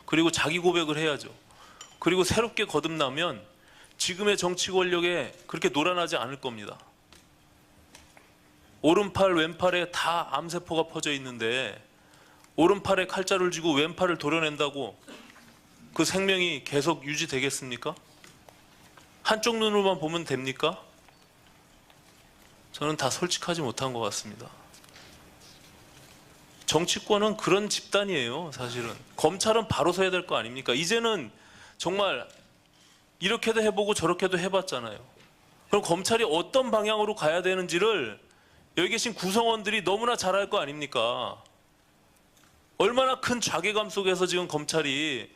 그리고 자기 고백을 해야죠. 그리고 새롭게 거듭나면 지금의 정치 권력에 그렇게 놀아나지 않을 겁니다. 오른팔 왼팔에 다 암세포가 퍼져 있는데 오른팔에 칼자루를 쥐고 왼팔을 도려낸다고 그 생명이 계속 유지되겠습니까? 한쪽 눈으로만 보면 됩니까? 저는 다 솔직하지 못한 것 같습니다. 정치권은 그런 집단이에요. 사실은 검찰은 바로 서야 될 거 아닙니까? 이제는 정말 이렇게도 해보고 저렇게도 해봤잖아요. 그럼 검찰이 어떤 방향으로 가야 되는지를 여기 계신 구성원들이 너무나 잘 알 거 아닙니까? 얼마나 큰 자괴감 속에서 지금 검찰이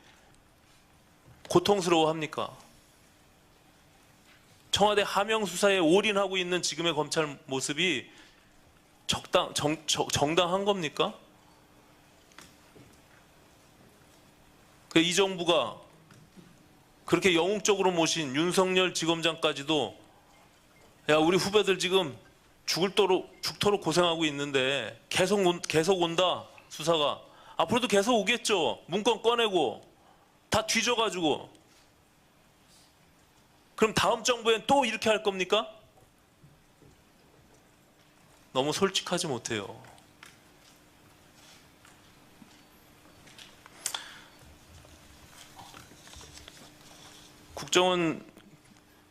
고통스러워합니까? 청와대 하명 수사에 올인하고 있는 지금의 검찰 모습이 정당한 겁니까? 이 정부가 그렇게 영웅적으로 모신 윤석열 지검장까지도 야, 우리 후배들 지금 죽도록 고생하고 있는데 계속 온다, 수사가. 앞으로도 계속 오겠죠. 문건 꺼내고 다 뒤져가지고. 그럼 다음 정부엔 또 이렇게 할 겁니까? 너무 솔직하지 못해요. 국정원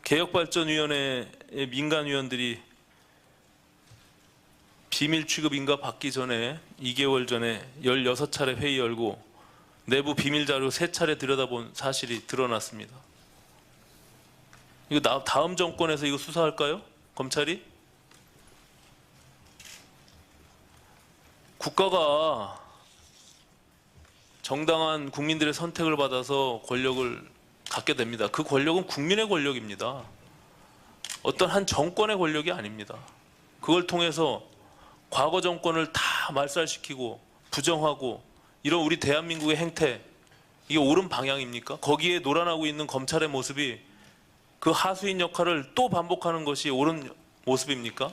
개혁발전위원회의 민간위원들이 비밀 취급 인가 받기 전에 2개월 전에 16차례 회의 열고 내부 비밀 자료 3차례 들여다본 사실이 드러났습니다. 이거 다음 정권에서 이거 수사할까요? 검찰이? 국가가 정당한 국민들의 선택을 받아서 권력을 갖게 됩니다. 그 권력은 국민의 권력입니다. 어떤 한 정권의 권력이 아닙니다. 그걸 통해서 과거 정권을 다 말살시키고 부정하고 이런 우리 대한민국의 행태, 이게 옳은 방향입니까? 거기에 놀아나고 있는 검찰의 모습이 그 하수인 역할을 또 반복하는 것이 옳은 모습입니까?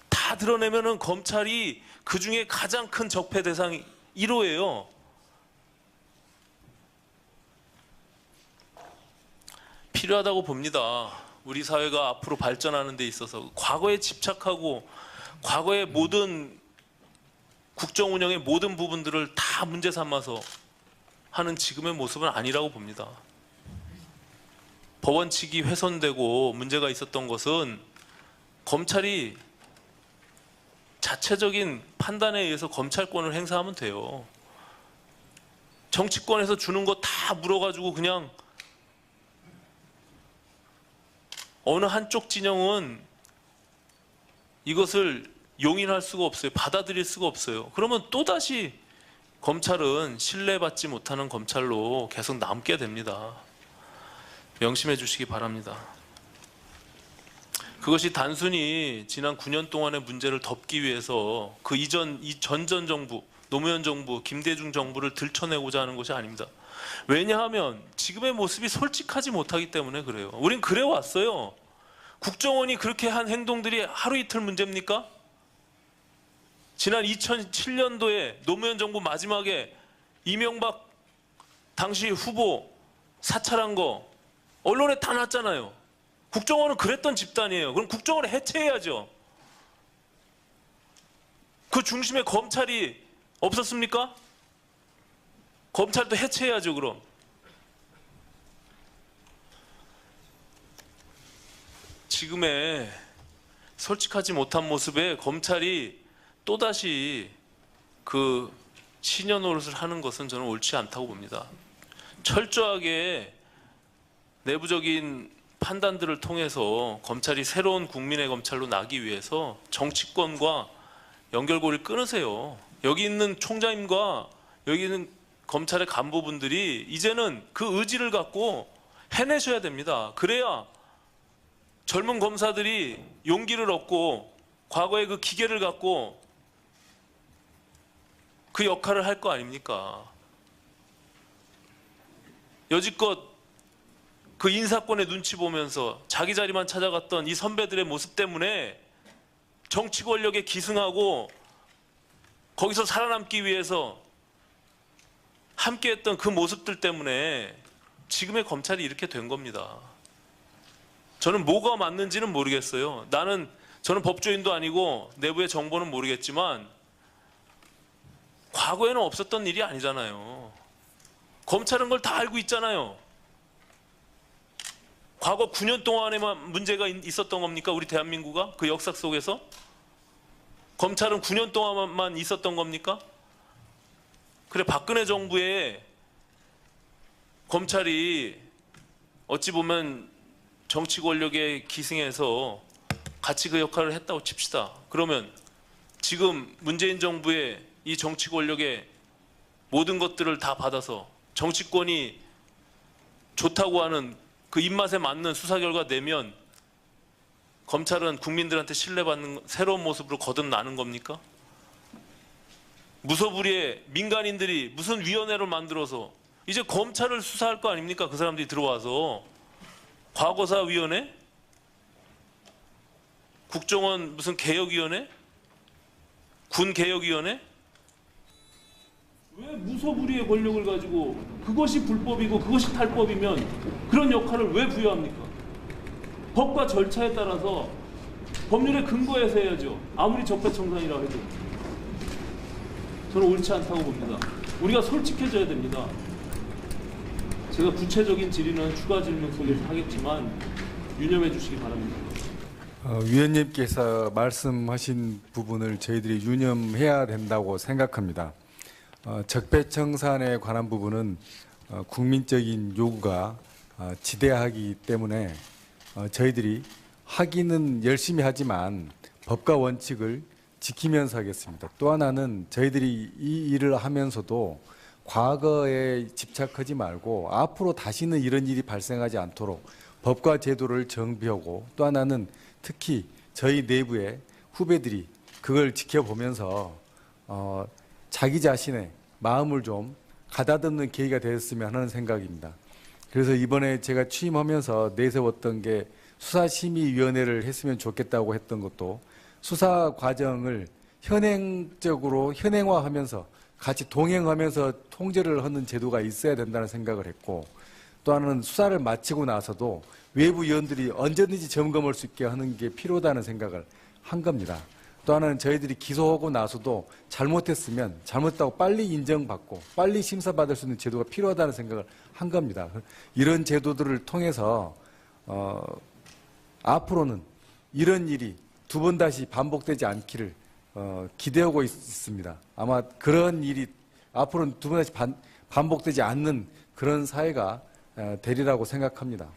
다 드러내면은 검찰이 그 중에 가장 큰 적폐 대상 1호예요. 필요하다고 봅니다. 우리 사회가 앞으로 발전하는 데 있어서 과거에 집착하고 과거의 모든 국정 운영의 모든 부분들을 다 문제 삼아서 하는 지금의 모습은 아니라고 봅니다. 법원칙이 훼손되고 문제가 있었던 것은 검찰이 자체적인 판단에 의해서 검찰권을 행사하면 돼요. 정치권에서 주는 거 다 물어가지고 그냥 어느 한쪽 진영은 이것을 용인할 수가 없어요. 받아들일 수가 없어요. 그러면 또다시 검찰은 신뢰받지 못하는 검찰로 계속 남게 됩니다. 명심해 주시기 바랍니다. 그것이 단순히 지난 9년 동안의 문제를 덮기 위해서 그 이전 정부, 노무현 정부, 김대중 정부를 들춰내고자 하는 것이 아닙니다. 왜냐하면 지금의 모습이 솔직하지 못하기 때문에 그래요. 우린 그래 왔어요. 국정원이 그렇게 한 행동들이 하루 이틀 문제입니까? 지난 2007년도에 노무현 정부 마지막에 이명박 당시 후보 사찰한 거 언론에 다 났잖아요. 국정원은 그랬던 집단이에요. 그럼 국정원을 해체해야죠. 그 중심에 검찰이 없었습니까? 검찰도 해체해야죠. 그럼 지금의 솔직하지 못한 모습에 검찰이 또다시 그 시녀 노릇을 하는 것은 저는 옳지 않다고 봅니다. 철저하게 내부적인 판단들을 통해서 검찰이 새로운 국민의 검찰로 나기 위해서 정치권과 연결고리를 끊으세요. 여기 있는 총장님과 여기 있는 검찰의 간부분들이 이제는 그 의지를 갖고 해내셔야 됩니다. 그래야 젊은 검사들이 용기를 얻고 과거의 그 기계를 갖고 그 역할을 할 거 아닙니까? 여지껏 그 인사권의 눈치 보면서 자기 자리만 찾아갔던 이 선배들의 모습 때문에 정치 권력에 기승하고 거기서 살아남기 위해서 함께했던 그 모습들 때문에 지금의 검찰이 이렇게 된 겁니다. 저는 뭐가 맞는지는 모르겠어요. 저는 법조인도 아니고 내부의 정보는 모르겠지만 과거에는 없었던 일이 아니잖아요. 검찰은 그걸 다 알고 있잖아요. 과거 9년 동안에만 문제가 있었던 겁니까? 우리 대한민국가 그 역사 속에서? 검찰은 9년 동안만 있었던 겁니까? 그래, 박근혜 정부에 검찰이 어찌 보면 정치 권력에 기승해서 같이 그 역할을 했다고 칩시다. 그러면 지금 문재인 정부의 이 정치 권력의 모든 것들을 다 받아서 정치권이 좋다고 하는 그 입맛에 맞는 수사 결과 내면 검찰은 국민들한테 신뢰받는 새로운 모습으로 거듭나는 겁니까? 무소불위의 민간인들이 무슨 위원회를 만들어서 이제 검찰을 수사할 거 아닙니까? 그 사람들이 들어와서 과거사위원회? 국정원 무슨 개혁위원회? 군개혁위원회? 왜 무소불위의 권력을 가지고 그것이 불법이고 그것이 탈법이면 그런 역할을 왜 부여합니까? 법과 절차에 따라서 법률의 근거에서 해야죠. 아무리 적폐청산이라고 해도. 저는 옳지 않다고 봅니다. 우리가 솔직해져야 됩니다. 제가 구체적인 질의는 추가 질문 속에서 하겠지만 유념해 주시기 바랍니다. 위원님께서 말씀하신 부분을 저희들이 유념해야 된다고 생각합니다. 적폐청산에 관한 부분은 국민적인 요구가 지대하기 때문에 저희들이 하기는 열심히 하지만 법과 원칙을 지키면서 하겠습니다. 또 하나는 저희들이 이 일을 하면서도 과거에 집착하지 말고 앞으로 다시는 이런 일이 발생하지 않도록 법과 제도를 정비하고, 또 하나는 특히 저희 내부의 후배들이 그걸 지켜보면서 자기 자신의 마음을 좀 가다듬는 계기가 되었으면 하는 생각입니다. 그래서 이번에 제가 취임하면서 내세웠던 게 수사심의위원회를 했으면 좋겠다고 했던 것도 수사 과정을 현행적으로 현행화하면서 같이 동행하면서 통제를 하는 제도가 있어야 된다는 생각을 했고, 또 하나는 수사를 마치고 나서도 외부 위원들이 언제든지 점검할 수 있게 하는 게 필요하다는 생각을 한 겁니다. 또 하나는 저희들이 기소하고 나서도 잘못했으면 잘못했다고 빨리 인정받고 빨리 심사받을 수 있는 제도가 필요하다는 생각을 한 겁니다. 이런 제도들을 통해서 앞으로는 이런 일이 두 번 다시 반복되지 않기를 기대하고 있습니다. 아마 그런 일이 앞으로는 두 번 다시 반복되지 않는 그런 사회가 되리라고 생각합니다.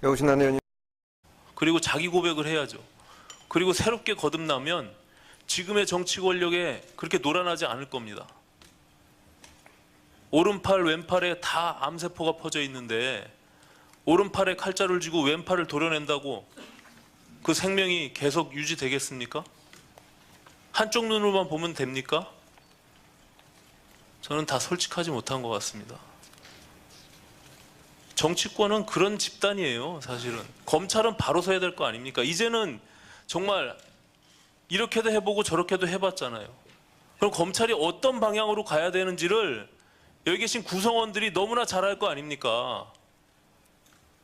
여우신한 의원님. 그리고 자기 고백을 해야죠. 그리고 새롭게 거듭나면 지금의 정치 권력에 그렇게 놀아나지 않을 겁니다. 오른팔 왼팔에 다 암세포가 퍼져 있는데 오른팔에 칼자루를 쥐고 왼팔을 도려낸다고 그 생명이 계속 유지되겠습니까? 한쪽 눈으로만 보면 됩니까? 저는 다 솔직하지 못한 것 같습니다. 정치권은 그런 집단이에요. 사실은 검찰은 바로 서야 될 거 아닙니까? 이제는 정말 이렇게도 해보고 저렇게도 해봤잖아요. 그럼 검찰이 어떤 방향으로 가야 되는지를 여기 계신 구성원들이 너무나 잘 알 거 아닙니까?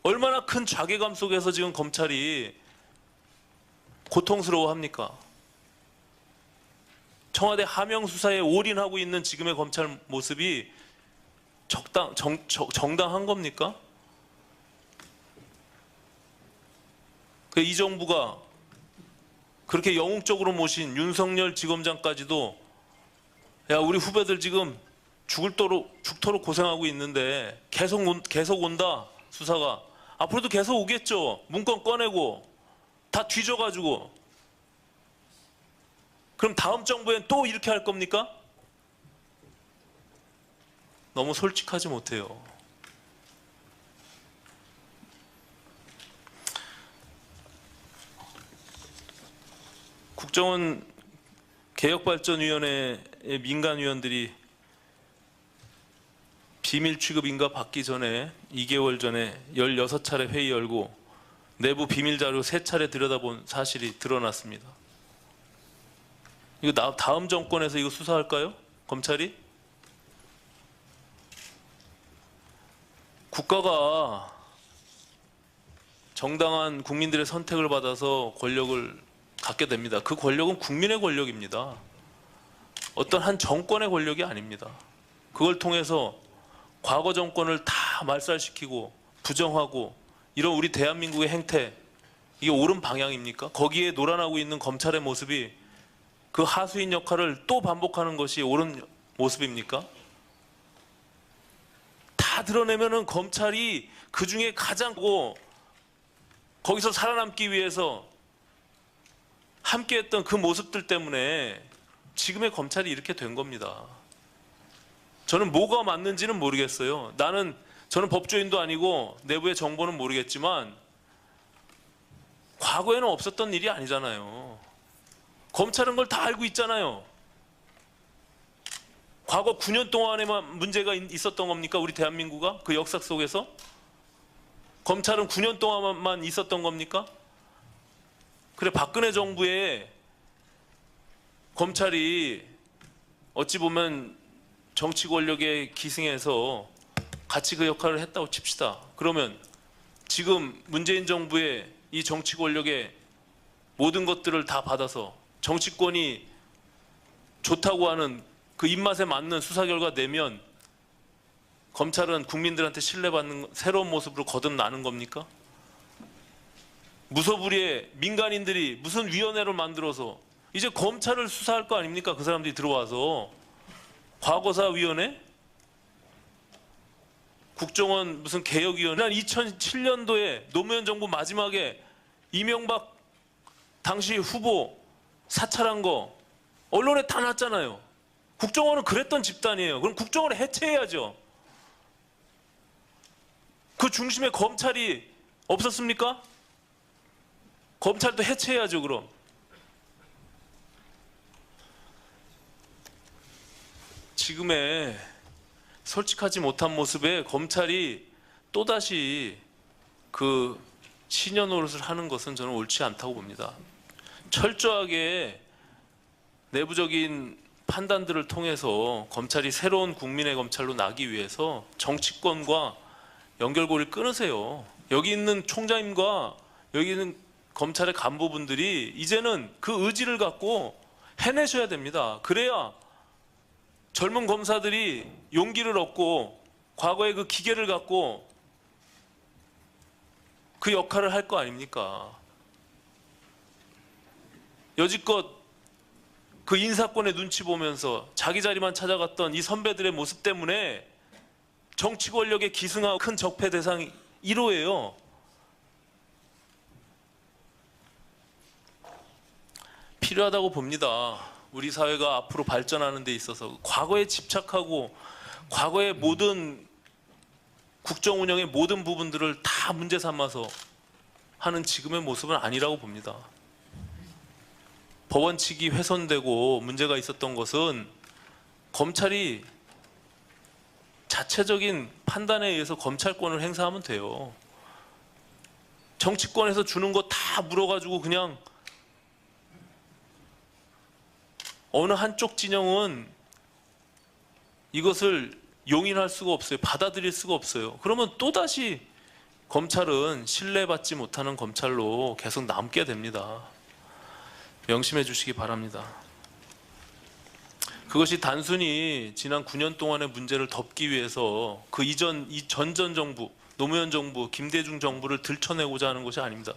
얼마나 큰 자괴감 속에서 지금 검찰이 고통스러워합니까? 청와대 하명 수사에 올인하고 있는 지금의 검찰 모습이 정당한 겁니까? 이 정부가 그렇게 영웅적으로 모신 윤석열 지검장까지도 야, 우리 후배들 지금 죽도록 고생하고 있는데 계속 온다, 수사가. 앞으로도 계속 오겠죠. 문건 꺼내고 다 뒤져가지고. 그럼 다음 정부엔 또 이렇게 할 겁니까? 너무 솔직하지 못해요. 국정원 개혁발전위원회의 민간위원들이 비밀 취급인가 받기 전에 2개월 전에 16차례 회의 열고 내부 비밀 자료 3차례 들여다본 사실이 드러났습니다. 이거 다음 정권에서 이거 수사할까요? 검찰이? 국가가 정당한 국민들의 선택을 받아서 권력을 갖게 됩니다. 그 권력은 국민의 권력입니다. 어떤 한 정권의 권력이 아닙니다. 그걸 통해서 과거 정권을 다 말살시키고 부정하고 이런 우리 대한민국의 행태, 이게 옳은 방향입니까? 거기에 놀아나고 있는 검찰의 모습이 그 하수인 역할을 또 반복하는 것이 옳은 모습입니까? 다 드러내면은 검찰이 그 중에 가장 거기서 살아남기 위해서 함께했던 그 모습들 때문에 지금의 검찰이 이렇게 된 겁니다. 저는 뭐가 맞는지는 모르겠어요. 저는 법조인도 아니고 내부의 정보는 모르겠지만 과거에는 없었던 일이 아니잖아요. 검찰은 그걸 다 알고 있잖아요. 과거 9년 동안에만 문제가 있었던 겁니까? 우리 대한민국가 그 역사 속에서? 검찰은 9년 동안만 있었던 겁니까? 그래, 박근혜 정부에 검찰이 어찌 보면 정치 권력에 기승해서 같이 그 역할을 했다고 칩시다. 그러면 지금 문재인 정부의 이 정치 권력의 모든 것들을 다 받아서 정치권이 좋다고 하는 그 입맛에 맞는 수사 결과 내면 검찰은 국민들한테 신뢰받는 새로운 모습으로 거듭나는 겁니까? 무소불위의 민간인들이 무슨 위원회를 만들어서 이제 검찰을 수사할 거 아닙니까? 그 사람들이 들어와서 과거사위원회? 국정원 무슨 개혁위원회? 2007년도에 노무현 정부 마지막에 이명박 당시 후보 사찰한 거 언론에 다 났잖아요. 국정원은 그랬던 집단이에요. 그럼 국정원을 해체해야죠. 그 중심에 검찰이 없었습니까? 검찰도 해체해야죠. 그럼 지금의 솔직하지 못한 모습에 검찰이 또다시 그 신여 노릇을 하는 것은 저는 옳지 않다고 봅니다. 철저하게 내부적인 판단들을 통해서 검찰이 새로운 국민의 검찰로 나기 위해서 정치권과 연결고리를 끊으세요. 여기 있는 총장님과 여기 있는 검찰의 간부분들이 이제는 그 의지를 갖고 해내셔야 됩니다. 그래야 젊은 검사들이 용기를 얻고 과거의 그 기계를 갖고 그 역할을 할 거 아닙니까? 여지껏 그 인사권의 눈치 보면서 자기 자리만 찾아갔던 이 선배들의 모습 때문에 정치 권력에 기승하고 큰 적폐 대상 1호예요. 필요하다고 봅니다. 우리 사회가 앞으로 발전하는 데 있어서 과거에 집착하고 과거의 모든 국정 운영의 모든 부분들을 다 문제 삼아서 하는 지금의 모습은 아니라고 봅니다. 법원칙이 훼손되고 문제가 있었던 것은 검찰이 자체적인 판단에 의해서 검찰권을 행사하면 돼요. 정치권에서 주는 거 다 물어가지고 그냥 어느 한쪽 진영은 이것을 용인할 수가 없어요. 받아들일 수가 없어요. 그러면 또다시 검찰은 신뢰받지 못하는 검찰로 계속 남게 됩니다. 명심해 주시기 바랍니다. 그것이 단순히 지난 9년 동안의 문제를 덮기 위해서 그 이전 정부, 노무현 정부, 김대중 정부를 들춰내고자 하는 것이 아닙니다.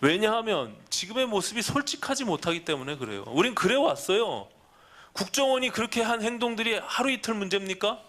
왜냐하면 지금의 모습이 솔직하지 못하기 때문에 그래요. 우린 그래 왔어요. 국정원이 그렇게 한 행동들이 하루 이틀 문제입니까?